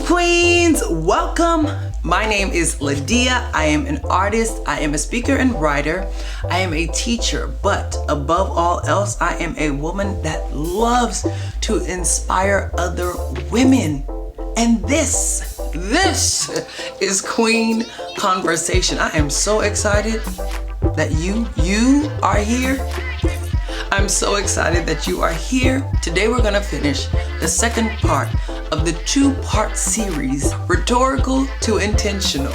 Queens, welcome. My name is Lydia. I am an artist. I am a speaker and writer. I am a teacher, but above all else, I am a woman that loves to inspire other women. And this is Queen Conversation. I am so excited that you are here. I'm so excited that you are here. Today we're gonna finish the second part of the two-part series, Rhetorical to Intentional.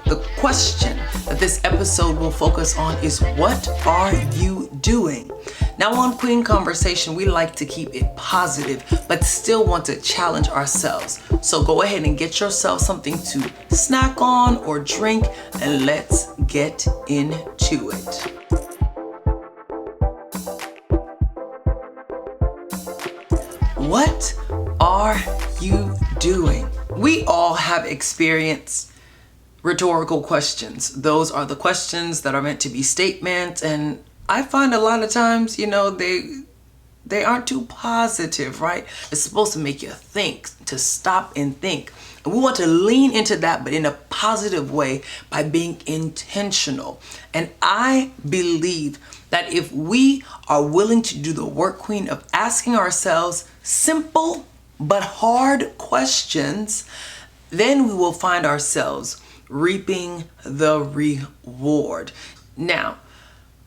The question that this episode will focus on is, what are you doing? Now on Queen Conversation, we like to keep it positive, but still want to challenge ourselves. So go ahead and get yourself something to snack on or drink, and let's get into it. What are you doing? We all have experienced rhetorical questions. Those are the questions that are meant to be statements, and I find a lot of times, they aren't too positive, right? It's supposed to make you think, to stop and think. And we want to lean into that, but in a positive way by being intentional. And I believe that if we are willing to do the work, Queen, of asking ourselves simple but hard questions, then we will find ourselves reaping the reward. Now,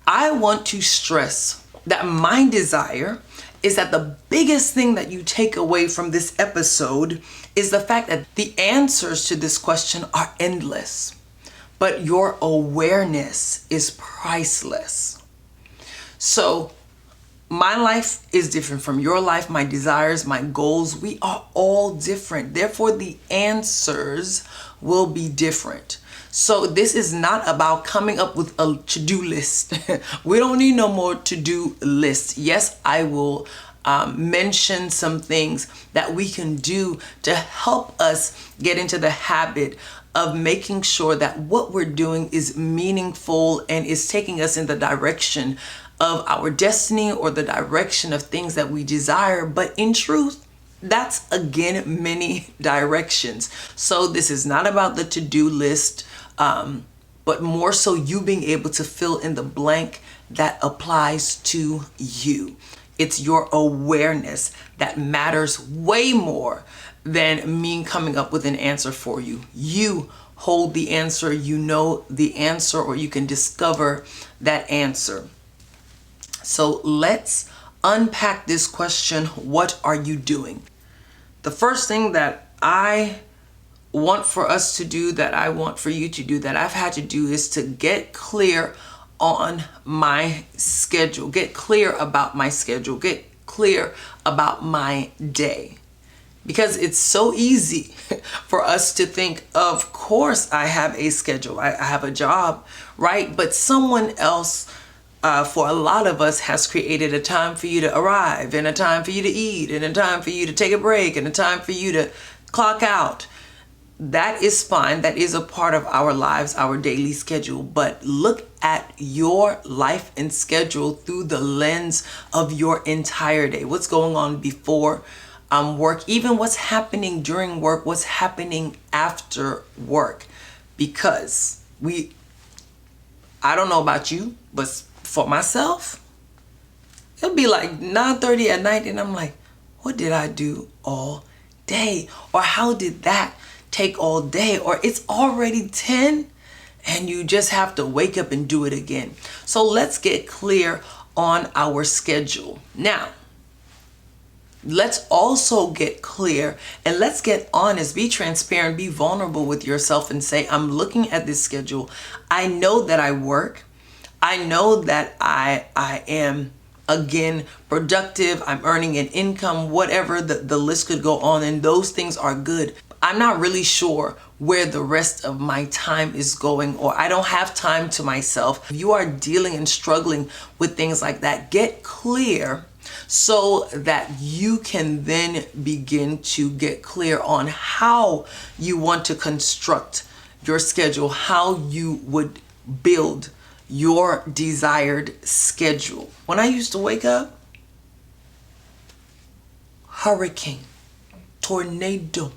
I want to stress that my desire is that the biggest thing that you take away from this episode is the fact that the answers to this question are endless, but your awareness is priceless. So my life is different from your life, my desires, my goals, we are all different. Therefore, the answers will be different. So this is not about coming up with a to-do list. We don't need no more to-do list. Yes, I will mention some things that we can do to help us get into the habit of making sure that what we're doing is meaningful and is taking us in the direction of our destiny or the direction of things that we desire. But in truth, that's again many directions. So this is not about the to-do list, but more so you being able to fill in the blank that applies to you. It's your awareness that matters way more than me coming up with an answer for you. You hold the answer, you know the answer, or you can discover that answer. So let's unpack this question, what are you doing? The first thing that I want for us to do, that I want for you to do, that I've had to do, is to get clear on my schedule, get clear about my schedule, get clear about my day. Because it's so easy for us to think, of course I have a schedule, I have a job, right? But someone else, for a lot of us, has created a time for you to arrive, and a time for you to eat, and a time for you to take a break, and a time for you to clock out. That is fine. That is a part of our lives, our daily schedule. But look at your life and schedule through the lens of your entire day. What's going on before work, even what's happening during work, what's happening after work. Because I don't know about you, but for myself, it'll be like 9:30 at night and I'm like, what did I do all day? Or how did that take all day? Or it's already 10 and you just have to wake up and do it again. So let's get clear on our schedule. Now, let's also get clear and let's get honest, be transparent, be vulnerable with yourself and say, I'm looking at this schedule. I know that I work. I know that I am, again, productive. I'm earning an income, whatever the list could go on, and those things are good. I'm not really sure where the rest of my time is going, or I don't have time to myself. If you are dealing and struggling with things like that, get clear so that you can then begin to get clear on how you want to construct your schedule, how you would build your desired schedule. When I used to wake up, hurricane, tornado,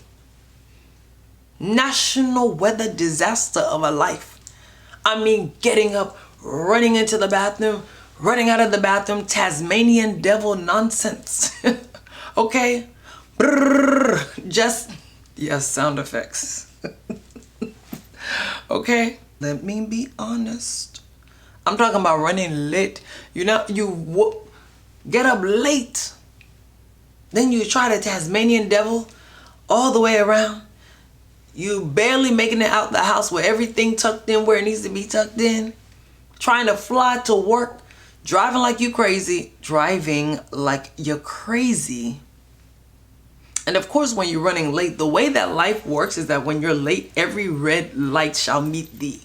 national weather disaster of a life. I mean, getting up, running into the bathroom, running out of the bathroom, Tasmanian devil nonsense. Okay? Brrr, just, yes, sound effects. Okay? Let me be honest. I'm talking about running late. You know, get up late. Then you try the Tasmanian devil all the way around. You barely making it out the house with everything tucked in where it needs to be tucked in. Trying to fly to work. Driving like you crazy. Driving like you're crazy. And of course, when you're running late, the way that life works is that when you're late, every red light shall meet thee.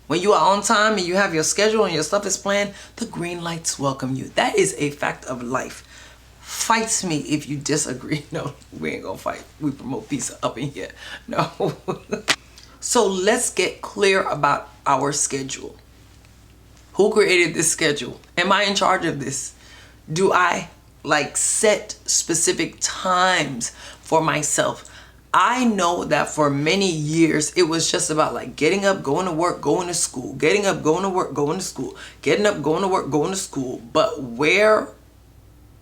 When you are on time and you have your schedule and your stuff is planned, the green lights welcome you. That is a fact of life. Fight me if you disagree. No, we ain't gonna fight. We promote peace up in here. No. So let's get clear about our schedule. Who created this schedule? Am I in charge of this? Do I set specific times for myself? I know that for many years, it was just about getting up, going to work, going to school, getting up, going to work, going to school, getting up, going to work, going to school. But where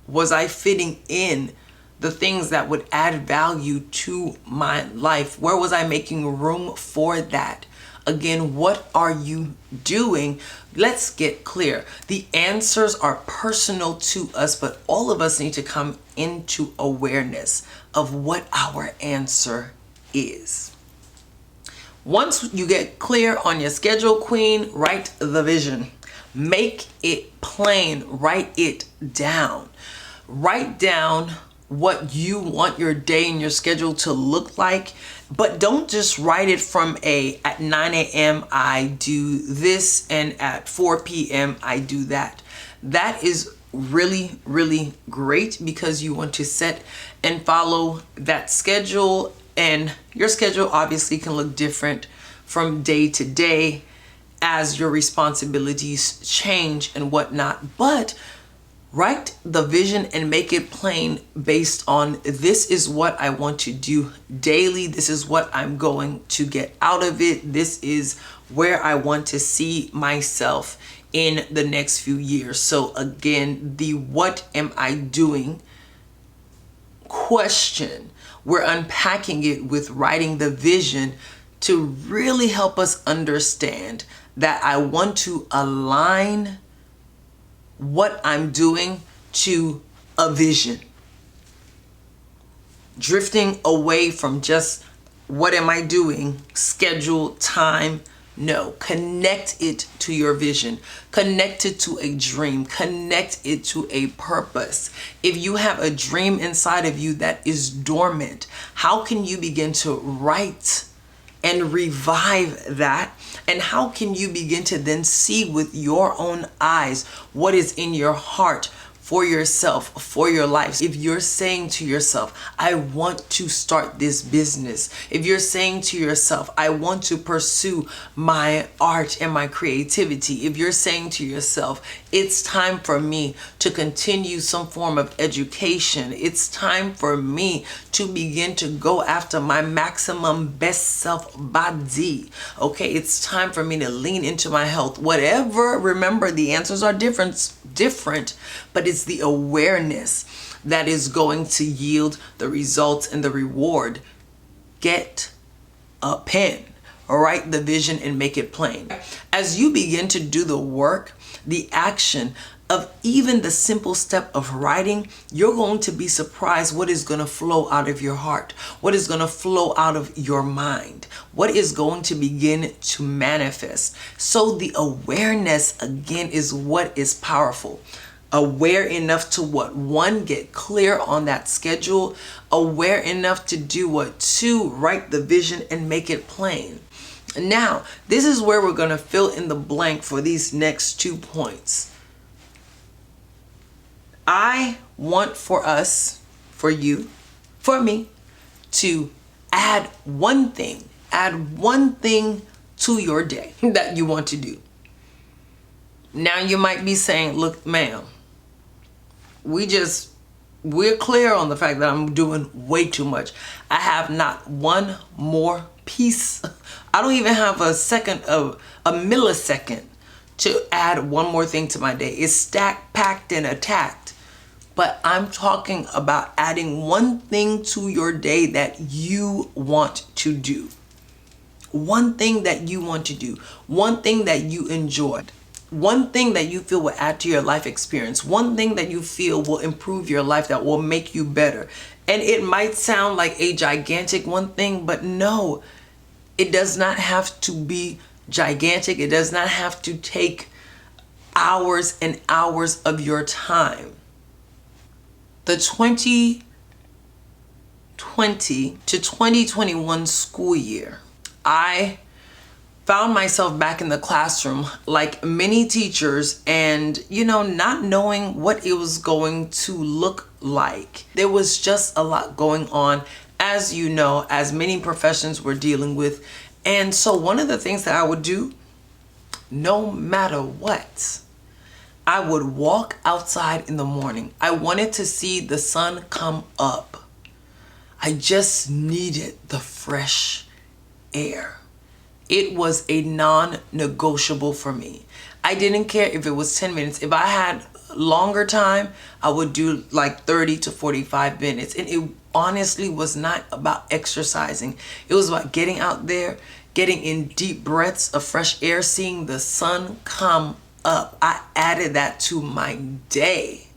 was I fitting in the things that would add value to my life? Where was I making room for that? Again, what are you doing? Let's get clear. The answers are personal to us, but all of us need to come into awareness of what our answer is. Once you get clear on your schedule, queen, write the vision. Make it plain. Write it down. Write down what you want your day and your schedule to look like, but don't just write it from at 9 a.m. I do this and at 4 p.m. I do that. That is really, really great because you want to set and follow that schedule, and your schedule obviously can look different from day to day as your responsibilities change and whatnot, but write the vision and make it plain based on this is what I want to do daily. This is what I'm going to get out of it. This is where I want to see myself in the next few years. So again, the what am I doing question, we're unpacking it with writing the vision to really help us understand that I want to align what I'm doing to a vision. Drifting away from just what am I doing, schedule, time. No, connect it to your vision. Connect it to a dream. Connect it to a purpose. If you have a dream inside of you that is dormant, how can you begin to write and revive that? And how can you begin to then see with your own eyes what is in your heart for yourself, for your life? If you're saying to yourself, I want to start this business. If you're saying to yourself, I want to pursue my art and my creativity. If you're saying to yourself, it's time for me to continue some form of education. It's time for me to begin to go after my maximum best self body. Okay, it's time for me to lean into my health. Whatever, remember the answers are different, but it's the awareness that is going to yield the results and the reward. Get a pen, write the vision and make it plain. As you begin to do the work, the action of even the simple step of writing, you're going to be surprised what is going to flow out of your heart, what is going to flow out of your mind, what is going to begin to manifest. So the awareness, again, is what is powerful. Aware enough to what? One, get clear on that schedule. Aware enough to do what? Two, write the vision and make it plain. Now, this is where we're going to fill in the blank for these next 2 points. I want for us, for you, for me, to add one thing to your day that you want to do. Now you might be saying, look, ma'am, we're clear on the fact that I'm doing way too much. I have not one more piece, I don't even have a second of a millisecond to add one more thing to my day. It's stacked, packed, and attacked. But I'm talking about adding one thing to your day that you want to do. One thing that you want to do. One thing that you enjoy. One thing that you feel will add to your life experience. One thing that you feel will improve your life, that will make you better. And it might sound like a gigantic one thing, but no, it does not have to be gigantic. It does not have to take hours and hours of your time. The 2020 to 2021 school year, I found myself back in the classroom like many teachers and, not knowing what it was going to look like. There was just a lot going on, as you know, as many professions were dealing with. And so one of the things that I would do, no matter what, I would walk outside in the morning. I wanted to see the sun come up. I just needed the fresh air. It was a non-negotiable for me. I didn't care if it was 10 minutes. If I had longer time, I would do like 30 to 45 minutes. And it honestly was not about exercising. It was about getting out there, getting in deep breaths of fresh air, seeing the sun come up. I added that to my day.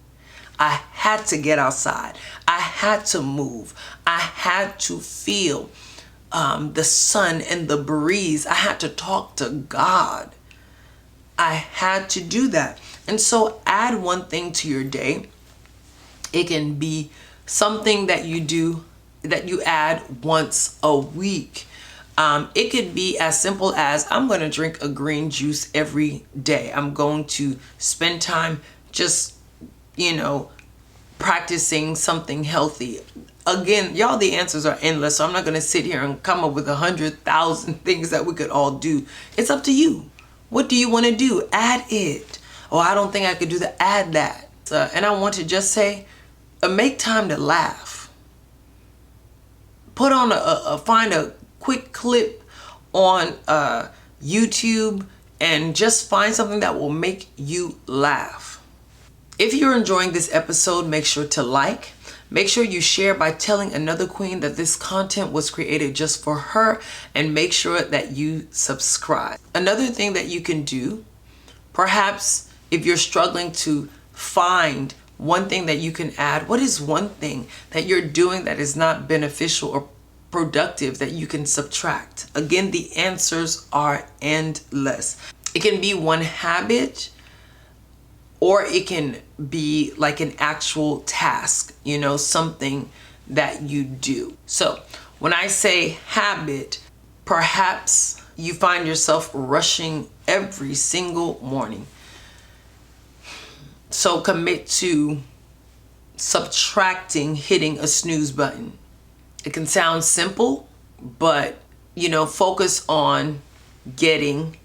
I had to get outside. I had to move. I had to feel the sun and the breeze. I had to talk to God. I had to do that. And so add one thing to your day. It can be something that you do, that you add once a week. It could be as simple as, I'm going to drink a green juice every day. I'm going to spend time just, practicing something healthy. Again, y'all, the answers are endless. So I'm not going to sit here and come up with 100,000 things that we could all do. It's up to you. What do you want to do? Add it. Oh, I don't think I could do that. Add that. And I want to just say, make time to laugh. Put on find a quick clip on YouTube and just find something that will make you laugh. If you're enjoying this episode, make sure to like. Make sure you share by telling another queen that this content was created just for her, and make sure that you subscribe. Another thing that you can do, perhaps if you're struggling to find one thing that you can add, what is one thing that you're doing that is not beneficial or productive that you can subtract? Again, the answers are endless. It can be one habit, or it can be like an actual task, something that you do. So when I say habit, perhaps you find yourself rushing every single morning. So commit to subtracting hitting a snooze button. It can sound simple, but focus on getting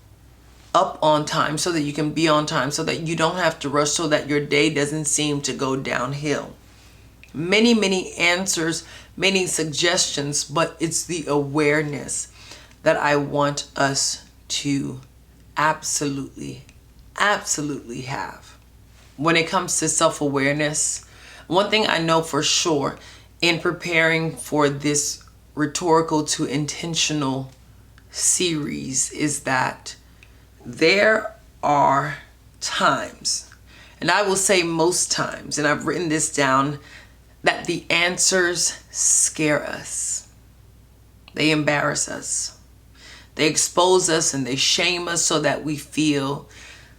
up on time so that you can be on time, so that you don't have to rush, so that your day doesn't seem to go downhill. Many answers, many suggestions, but it's the awareness that I want us to absolutely have. When it comes to self-awareness, one thing I know for sure in preparing for this Rhetorical to Intentional series is that there are times, and I will say most times, and I've written this down, that the answers scare us. They embarrass us. They expose us and they shame us so that we feel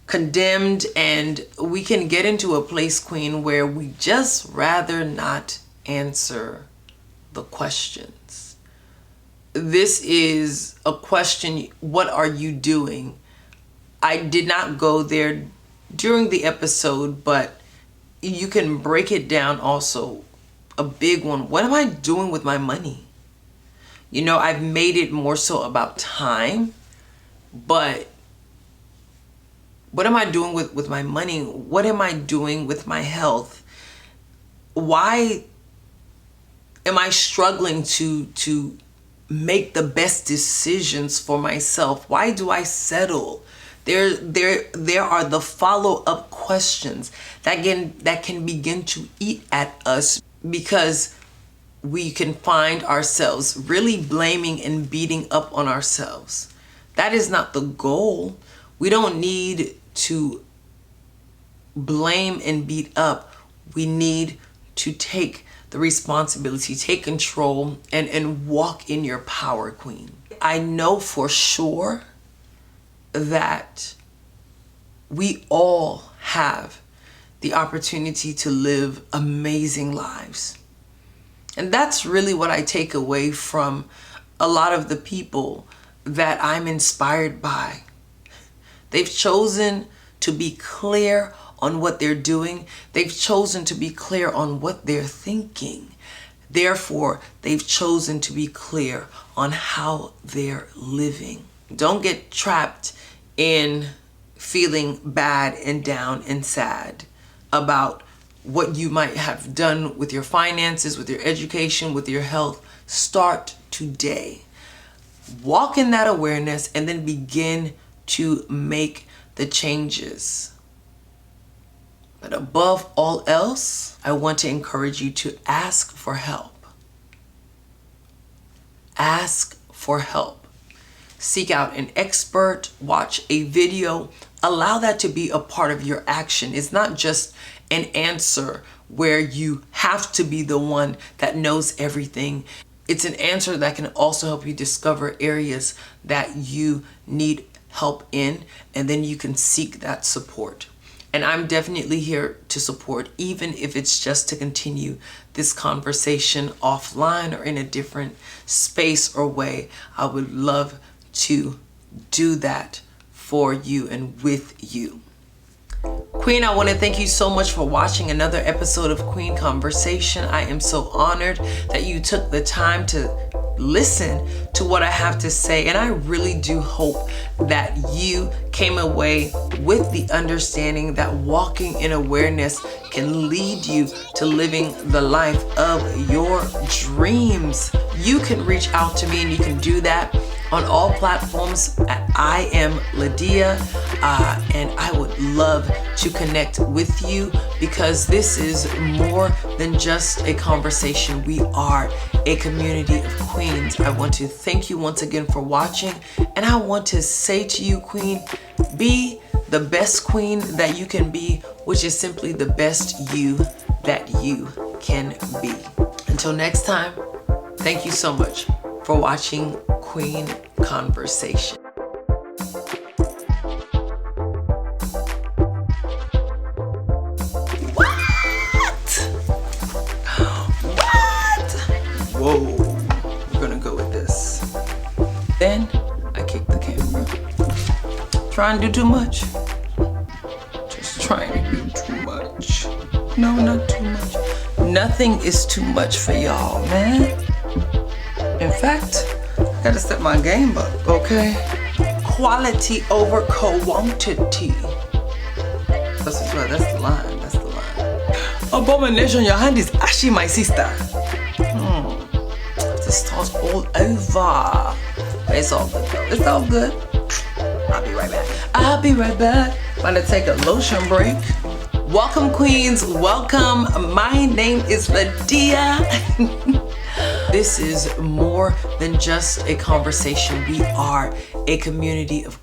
condemned, and we can get into a place, queen, where we just rather not answer the questions. This is a question, what are you doing? I did not go there during the episode, but you can break it down also. A big one, what am I doing with my money? I've made it more so about time, but what am I doing with my money? What am I doing with my health? Why am I struggling to make the best decisions for myself? Why do I settle? There are the follow-up questions that can begin to eat at us, because we can find ourselves really blaming and beating up on ourselves. That is not the goal. We don't need to blame and beat up. We need to take the responsibility, take control, and walk in your power, Queen. I know for sure that we all have the opportunity to live amazing lives. And that's really what I take away from a lot of the people that I'm inspired by. They've chosen to be clear on what they're doing. They've chosen to be clear on what they're thinking. Therefore, they've chosen to be clear on how they're living. Don't get trapped in feeling bad and down and sad about what you might have done with your finances, with your education, with your health. Start today. Walk in that awareness and then begin to make the changes. But above all else, I want to encourage you to ask for help. Ask for help. Seek out an expert, watch a video. Allow that to be a part of your action. It's not just an answer where you have to be the one that knows everything. It's an answer that can also help you discover areas that you need help in, and then you can seek that support. And I'm definitely here to support, even if it's just to continue this conversation offline or in a different space or way. I would love to do that for you and with you. Queen, I want to thank you so much for watching another episode of Queen Conversation. I am so honored that you took the time to listen to what I have to say. And I really do hope that you came away with the understanding that walking in awareness can lead you to living the life of your dreams. You can reach out to me, and you can do that on all platforms at I am Lydia, and I would love to connect with you, because this is more than just a conversation. We are a community of queens. I want to thank you once again for watching, and I want to say to you, Queen, be the best queen that you can be, which is simply the best you that you can be. Until next time, thank you so much for watching Queen Conversation. What? Whoa, we're gonna go with this. Then I kick the camera. Trying to do too much. Just trying to do too much. No, not too much. Nothing is too much for y'all, man. In fact, I gotta step my game up, okay? Quality over quantity. That's the line, that's the line. Abomination, your hand is ashy, my sister. This starts all over. But it's all good though, it's all good. I'll be right back. I'll be right back. Gonna take a lotion break. Welcome, queens, welcome. My name is Lydia. This is more than just a conversation. We are a community of